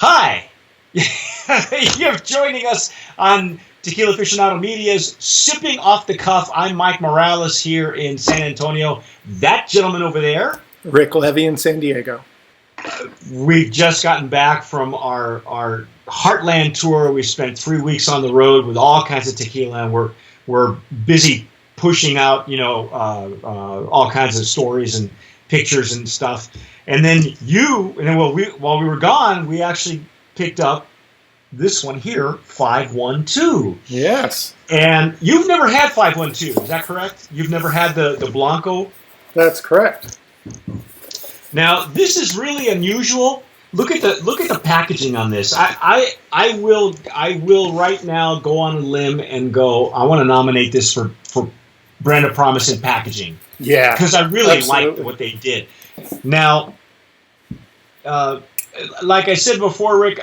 Hi! You're joining us on Tequila Aficionado Media's Sipping Off the Cuff. I'm Mike Morales here in San Antonio. That gentleman over there, Rick Levy in San Diego. We've just gotten back from our Heartland tour. We spent 3 weeks on the road with all kinds of tequila, and we're busy pushing out, all kinds of stories and pictures and stuff. And then while we were gone, we actually picked up this one here, 512. Yes. And you've never had 512, is that correct? You've never had the Blanco? That's correct. Now, this is really unusual. Look at the packaging on this. I will right now go on a limb and go, I want to nominate this for Brand of Promise in packaging. Yeah. Because I really absolutely. liked what they did. Now, like I said before, Rick,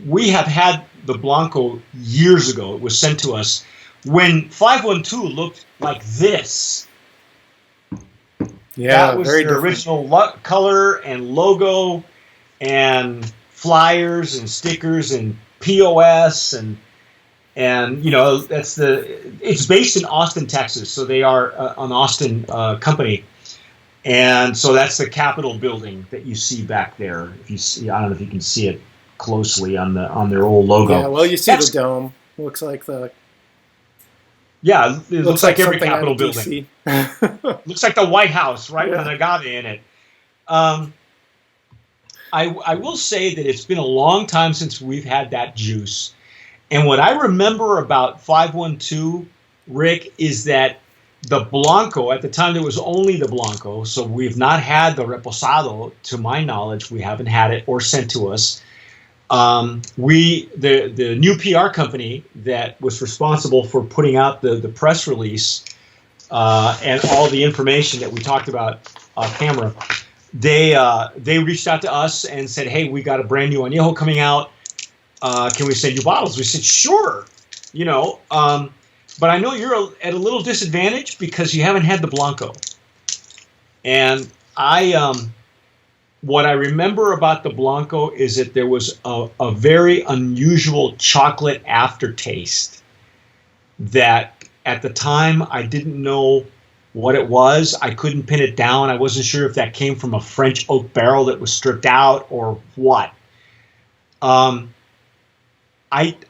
we have had the Blanco years ago. It was sent to us when 512 looked like this. Yeah, that was very their different. original color and logo and flyers and stickers and POS and it's based in Austin, Texas. So they are an Austin company. And so that's the Capitol building that you see back there. If you see, I don't know if you can see it closely on their old logo. Yeah, well, you see the dome. Looks like it looks like every something out Capitol of building. DC. Looks like the White House, right, Yeah. with an agave in it. I will say that it's been a long time since we've had that juice. And what I remember about 512, Rick, is that the Blanco, at the time there was only the Blanco, so we've not had the Reposado, to my knowledge. We haven't had it or sent to us. The new PR company that was responsible for putting out the press release and all the information that we talked about off camera, they reached out to us and said, hey, we got a brand new Anejo coming out. Can we send you bottles? We said, sure. But I know you're at a little disadvantage because you haven't had the Blanco. And what I remember about the Blanco is that there was a very unusual chocolate aftertaste that at the time I didn't know what it was. I couldn't pin it down. I wasn't sure if that came from a French oak barrel that was stripped out or what. I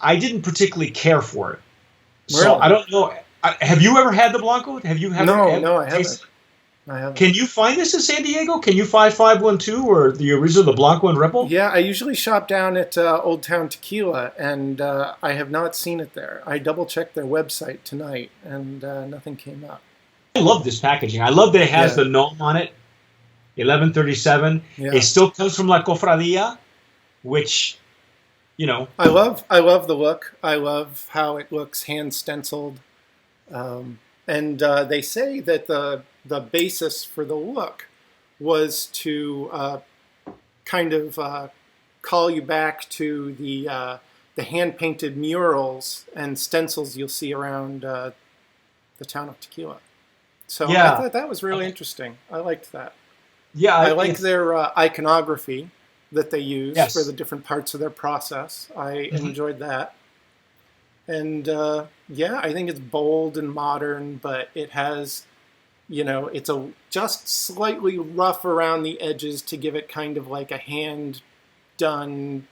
didn't particularly care for it. So Really? I don't know. Have you ever had the Blanco? Have you? No, I haven't. I haven't. Can you find this in San Diego? Can you find 512 or the original, the Blanco and Ripple? Yeah, I usually shop down at Old Town Tequila, and I have not seen it there. I double-checked their website tonight, and nothing came up. I love this packaging. I love that it has the gnome on it, 1137. Yeah. It still comes from La Cofradia, which, I love the look. I love how it looks hand stenciled, and they say that the basis for the look was to kind of call you back to the hand painted murals and stencils you'll see around the town of Tequila. So Yeah. I thought that was really interesting. I liked that. yeah, I like their iconography that they use Yes. for the different parts of their process. I enjoyed that. And I think it's bold and modern, but it has, it's just slightly rough around the edges to give it kind of like a hand-done,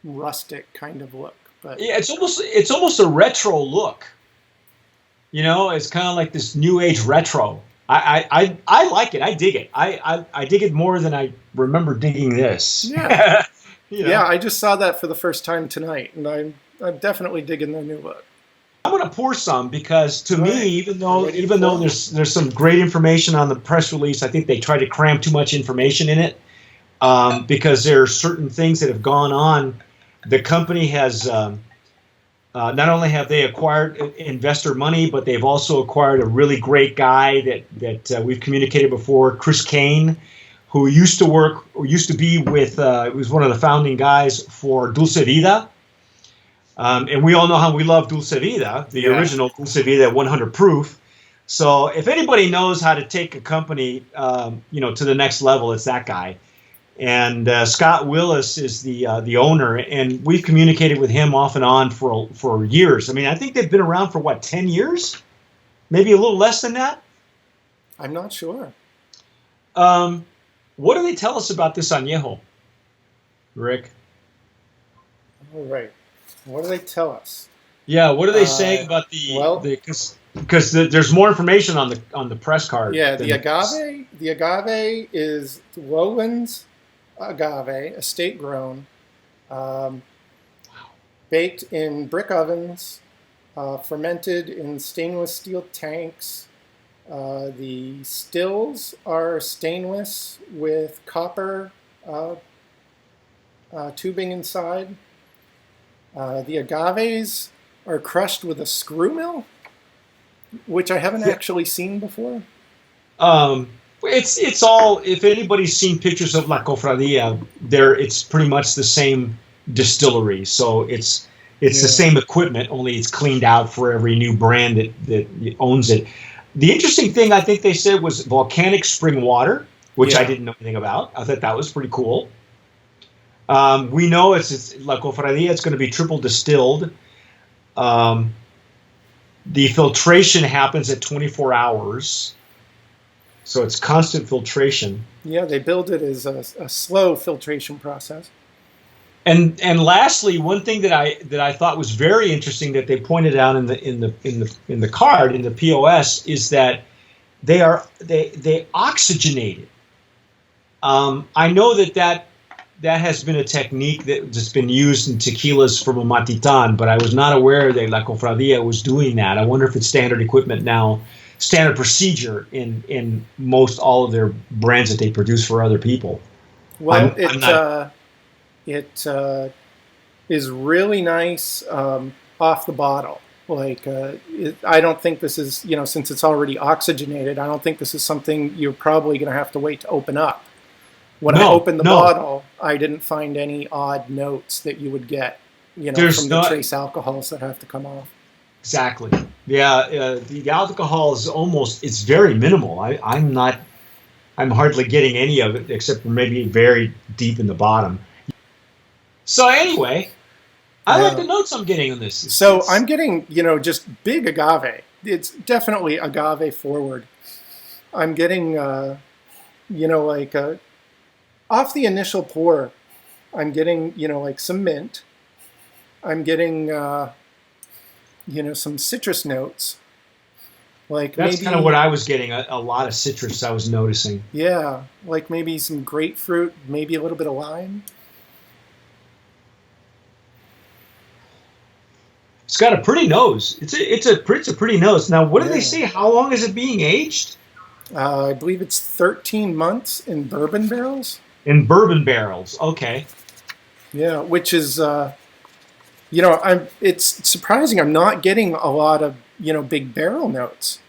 rustic kind of look. But yeah, it's almost a retro look. It's kind of like this new age retro. I like it. I dig it. I dig it more than I remember digging this. Yeah. Yeah, I just saw that for the first time tonight, and I'm definitely digging their new look. I'm going to pour some because to me, Right. even though Ready to pour. there's some great information on the press release, I think they try to cram too much information in it because there are certain things that have gone on. The company has not only have they acquired investor money, but they've also acquired a really great guy that we've communicated before, Chris Kane, who used to be with, was one of the founding guys for Dulce Vida. And we all know how we love Dulce Vida, the original Dulce Vida 100 proof. So if anybody knows how to take a company, to the next level, it's that guy. And Scott Willis is the owner, and we've communicated with him off and on for years. I mean, I think they've been around for what, 10 years, maybe a little less than that. I'm not sure. What do they tell us about this añejo, Rick? All right. What do they tell us? Yeah, what are they saying about because there's more information on the press card. Yeah, the agave is lowlands agave, estate grown, baked in brick ovens, fermented in stainless steel tanks. The stills are stainless with copper tubing inside. The agaves are crushed with a screw mill, which I haven't actually seen before. It's all, if anybody's seen pictures of La Cofradia, it's pretty much the same distillery. So it's the same equipment, only it's cleaned out for every new brand that owns it. The interesting thing I think they said was volcanic spring water, which I didn't know anything about. I thought that was pretty cool. We know it's La Cofradia. It's going to be triple distilled. The filtration happens at 24 hours, so it's constant filtration. Yeah, they build it as a slow filtration process. And lastly, one thing that I thought was very interesting that they pointed out in the card, in the POS, is that they oxygenate it. I know that has been a technique that's been used in tequilas from Amatitan, but I was not aware that La Cofradia was doing that. I wonder if it's standard equipment now, standard procedure in most all of their brands that they produce for other people. Well, it is really nice off the bottle. Like, I don't think this is, since it's already oxygenated, I don't think this is something you're probably going to have to wait to open up. When I opened the bottle, I didn't find any odd notes that you would get, from the trace alcohols that have to come off. Exactly. Yeah, the alcohol is it's very minimal. I'm hardly getting any of it except for maybe very deep in the bottom. So anyway, I like the notes I'm getting on this. I'm getting, just big agave. It's definitely agave forward. I'm getting, off the initial pour, I'm getting, some mint. I'm getting, some citrus notes. That's kind of what I was getting, a lot of citrus I was noticing. Yeah, like maybe some grapefruit, maybe a little bit of lime. It's got a pretty nose. It's a pretty nose. Now, what do they say? How long is it being aged? I believe it's 13 months in bourbon barrels. In bourbon barrels, okay. Yeah, which is, it's surprising. I'm not getting a lot of, big barrel notes.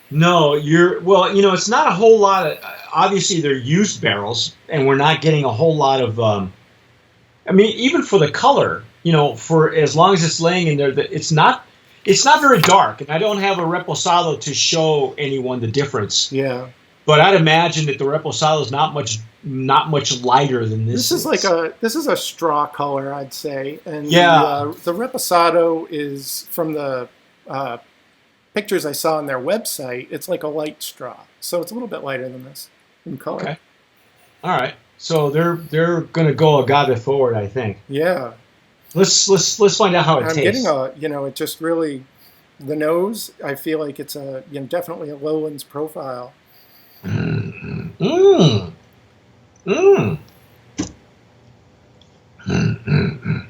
No, it's not a whole lot of. Obviously, they're used barrels, and we're not getting a whole lot of. Even for the color, for as long as it's laying in there, it's not very dark, and I don't have a reposado to show anyone the difference. Yeah. But I'd imagine that the reposado is not much lighter than this. This is a straw color, I'd say, and the reposado is from the pictures I saw on their website. It's like a light straw, so it's a little bit lighter than this in color. Okay, all right. So they're going to go agave forward, I think. Yeah. Let's find out how it tastes. I'm getting it just really the nose. I feel like it's definitely a lowlands profile. Mm. Mm. Mm. Mm. Mm.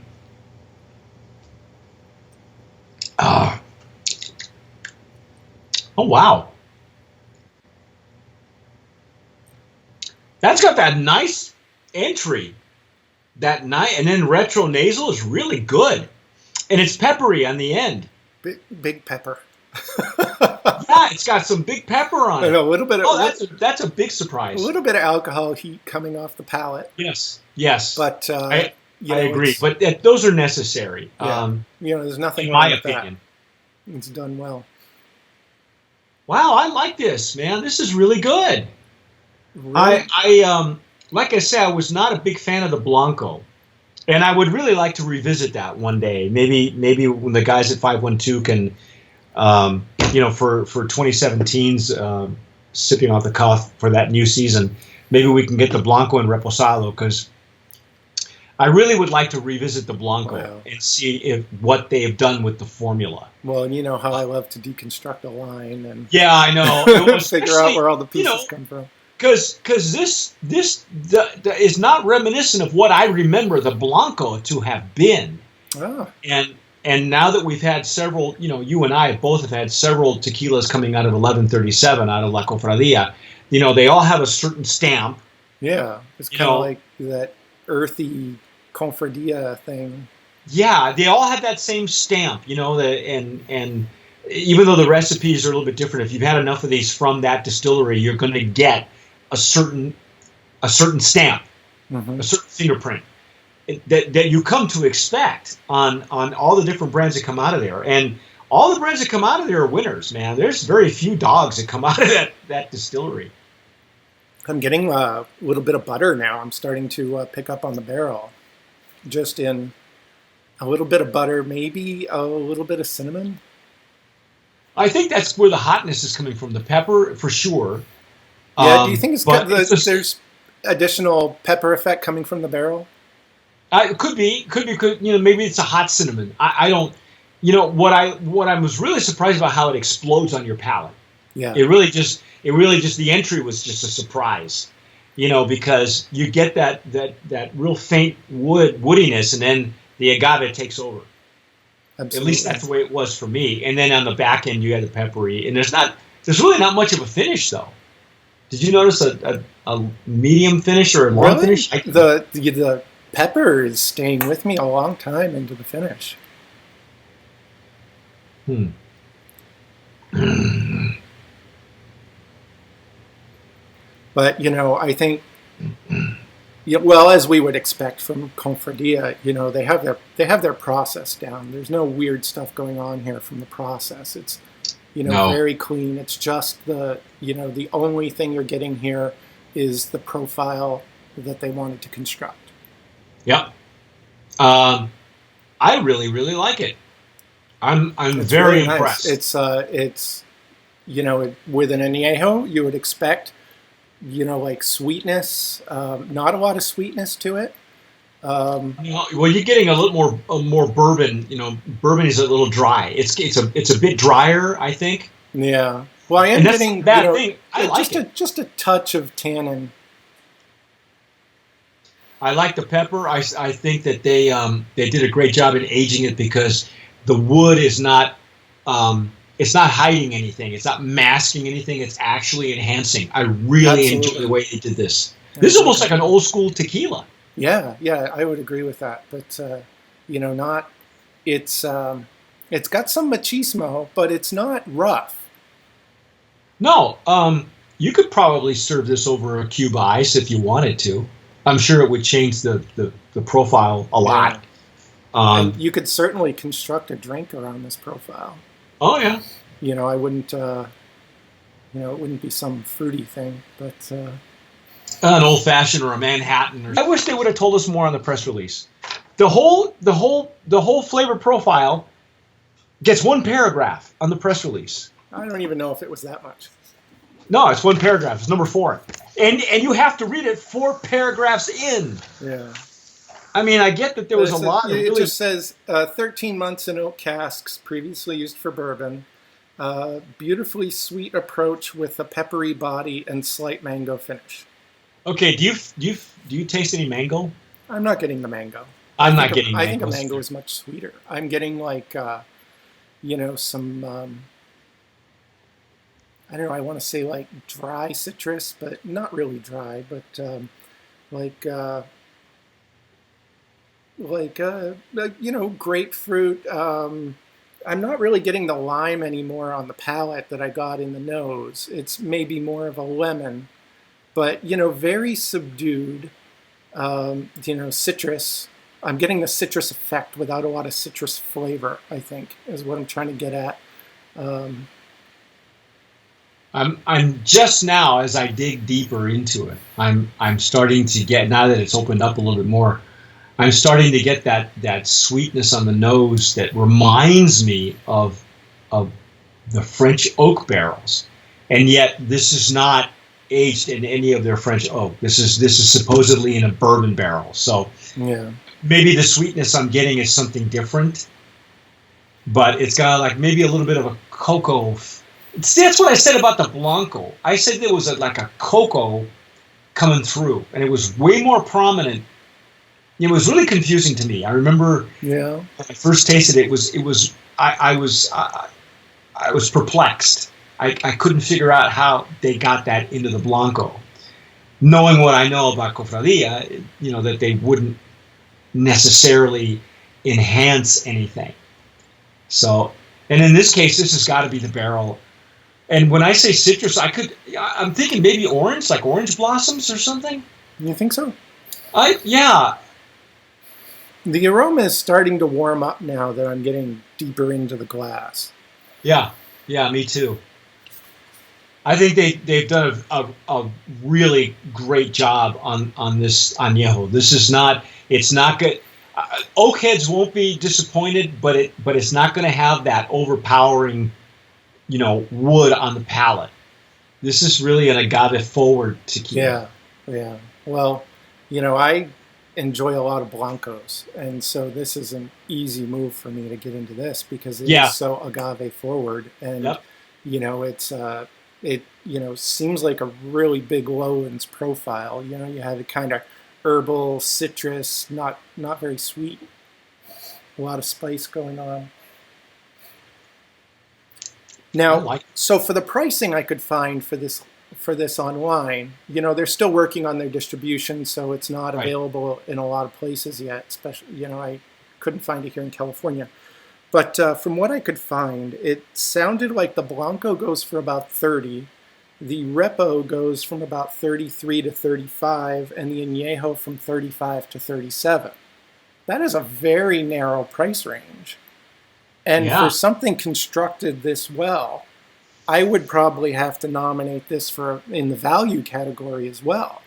Oh, wow. That's got that nice entry. And then retro nasal is really good. And it's peppery on the end. Big pepper. Yeah, it's got some big pepper on it. And a little bit of that's a big surprise. A little bit of alcohol heat coming off the palate. Yes. But I agree. But those are necessary. Yeah. There's nothing in wrong my with opinion. That. It's done well. Wow, I like this, man. This is really good. Really? Like I said, I was not a big fan of the Blanco, and I would really like to revisit that one day. Maybe when the guys at 512 can, for 2017's sipping off the cuff for that new season, maybe we can get the Blanco and Reposado, because I really would like to revisit the Blanco and see what they have done with the formula. Well, and you know how I love to deconstruct a line and yeah, I know. figure out where all the pieces come from. Because this is not reminiscent of what I remember the Blanco to have been. Oh. And now that we've had several, you and I both have had several tequilas coming out of 1137 out of La Cofradia. They all have a certain stamp. Yeah, it's kind of like that earthy Confradia thing. Yeah, they all have that same stamp, and even though the recipes are a little bit different, if you've had enough of these from that distillery, you're going to get a certain stamp, a certain fingerprint that you come to expect on all the different brands that come out of there. And all the brands that come out of there are winners, man. There's very few dogs that come out of that distillery. I'm getting a little bit of butter now. I'm starting to pick up on the barrel. Just in a little bit of butter, maybe a little bit of cinnamon. I think that's where the hotness is coming from. The pepper, for sure. Yeah, do you think there's additional pepper effect coming from the barrel? It could be. Maybe it's a hot cinnamon. I don't. What I was really surprised about how it explodes on your palate. Yeah. It really just the entry was just a surprise. Because you get that real faint woodiness, and then the agave takes over. Absolutely. At least that's the way it was for me. And then on the back end, you had the peppery, and there's really not much of a finish though. Did you notice a medium finish or a long finish? The pepper is staying with me a long time into the finish. But I think, as we would expect from Confradia, they have their process down. There's no weird stuff going on here from the process. It's very clean. It's just the only thing you're getting here is the profile that they wanted to construct. Yep. I really, really like it. I'm very really impressed. Nice. It's with an añejo, you would expect like sweetness, not a lot of sweetness to it. Well, you're getting a little more bourbon. Bourbon is a little dry. It's a bit drier, I think. Yeah. Well, I am getting thing. I like just a touch of tannin. I like the pepper. I think that they did a great job in aging it, because the wood is not it's not hiding anything. It's not masking anything. It's actually enhancing. I really enjoy the way they did this. This is almost like an old school tequila. Yeah, I would agree with that. But not. It's got some machismo, but it's not rough. No, you could probably serve this over a cube of ice if you wanted to. I'm sure it would change the profile a lot. And you could certainly construct a drink around this profile. Oh yeah. I wouldn't. It wouldn't be some fruity thing, but an old fashioned or a Manhattan. I wish they would have told us more on the press release. The whole flavor profile gets one paragraph on the press release. I don't even know if it was that much. No, it's one paragraph. It's number 4, and you have to read it 4 paragraphs in. Yeah. I mean, I get that there was a lot of It just says 13 months in oak casks, previously used for bourbon. Beautifully sweet approach with a peppery body and slight mango finish. Okay, do you taste any mango? I'm not getting the mango. I'm not getting mango. I think a mango is much sweeter. I'm getting like, some, I don't know, I want to say like dry citrus, but not really dry, but grapefruit. I'm not really getting the lime anymore on the palate that I got in the nose. It's maybe more of a lemon, but very subdued. Citrus. I'm getting the citrus effect without a lot of citrus flavor, I think, is what I'm trying to get at. I'm just now, as I dig deeper into it, I'm starting to get, now that it's opened up a little bit more, I'm starting to get that sweetness on the nose that reminds me of the French oak barrels, and yet this is not aged in any of their French oak. This is supposedly in a bourbon barrel. So Yeah. maybe the sweetness I'm getting is something different, but it's got like maybe a little bit of a cocoa. See, that's what I said about the Blanco. I said there was like a cocoa coming through, and it was way more prominent. It was really confusing to me. I remember when I first tasted it. I was perplexed. I couldn't figure out how they got that into the Blanco. Knowing what I know about Cofradia, that they wouldn't necessarily enhance anything. So, and in this case, this has got to be the barrel. And when I say citrus, I'm thinking maybe orange, like orange blossoms or something. You think so? Yeah. The aroma is starting to warm up now that I'm getting deeper into the glass. Yeah, me too. I think they've done a really great job on this añejo. It's not good. Oak heads won't be disappointed, but it's not going to have that overpowering, wood on the palate. This is really an agave forward tequila. Yeah. Well, I enjoy a lot of blancos, and so this is an easy move for me to get into this because it's so agave forward, and it seems like a really big Lowlands profile. You had a kind of herbal, citrus, not very sweet, a lot of spice going on. Now, so for the pricing I could find for this online, they're still working on their distribution, so it's not available in a lot of places yet. Especially, I couldn't find it here in California. But from what I could find, it sounded like the Blanco goes for about $30, the Repo goes from about $33 to $35, and the Añejo from $35 to $37. That is a very narrow price range. And for something constructed this well, I would probably have to nominate this in the value category as well.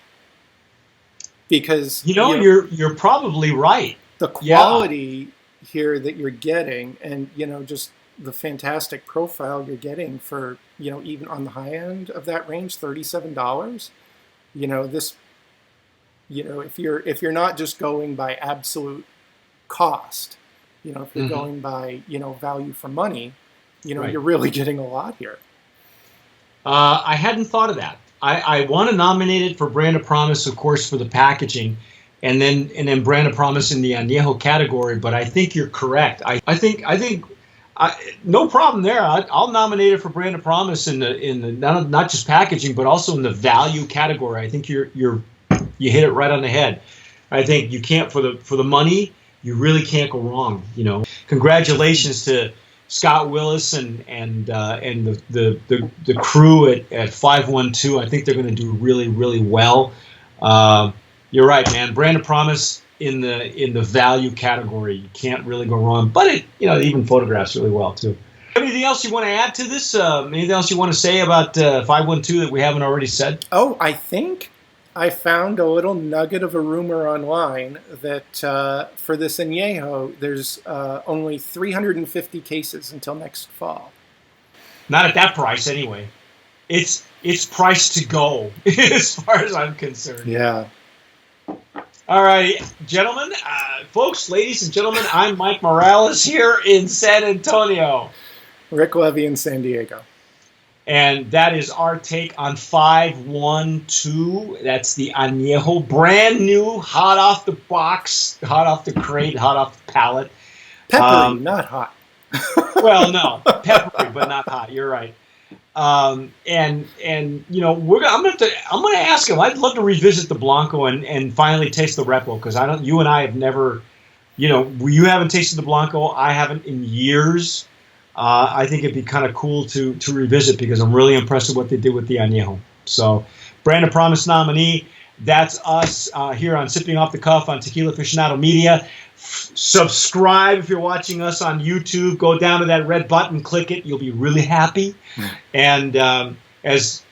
Because you're probably right. The quality here that you're getting, and just the fantastic profile you're getting for even on the high end of that range, $37. This, if you're not just going by absolute cost, if you're going by value for money, you're really getting a lot here. I hadn't thought of that. I want to nominate it for Brand of Promise, of course, for the packaging, and then Brand of Promise in the Añejo category. But I think you're correct. I think no problem there. I'll nominate it for Brand of Promise in the not just packaging, but also in the value category. I think you hit it right on the head. I think you can't for the money. You really can't go wrong. Congratulations to Scott Willis and the crew at 512. I think they're going to do really, really well. You're right, man. Brand of Promise in the value category. You can't really go wrong. But it even photographs really well too. Anything else you want to add to this? Anything else you want to say about 512 that we haven't already said? Oh, I think I found a little nugget of a rumor online that for this Añejo, there's only 350 cases until next fall. Not at that price, anyway. It's priced to go, as far as I'm concerned. Yeah. All right, gentlemen, folks, ladies and gentlemen, I'm Mike Morales here in San Antonio. Rick Levy in San Diego. And that is our take on 512. That's the Añejo, brand new, hot off the box, hot off the crate, hot off the pallet. Peppery, not hot. Well, no, peppery, but not hot. You're right. I'm gonna ask him. I'd love to revisit the Blanco and finally taste the Repo because you and I have never, you haven't tasted the Blanco. I haven't in years. I think it'd be kind of cool to revisit because I'm really impressed with what they did with the Añejo. So, Brand of Promise nominee. That's us here on Sipping Off the Cuff on Tequila Aficionado Media. Subscribe if you're watching us on YouTube. Go down to that red button, click it. You'll be really happy. And as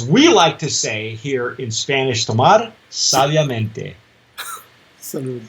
we like to say here in Spanish, tomar sabiamente. Salud.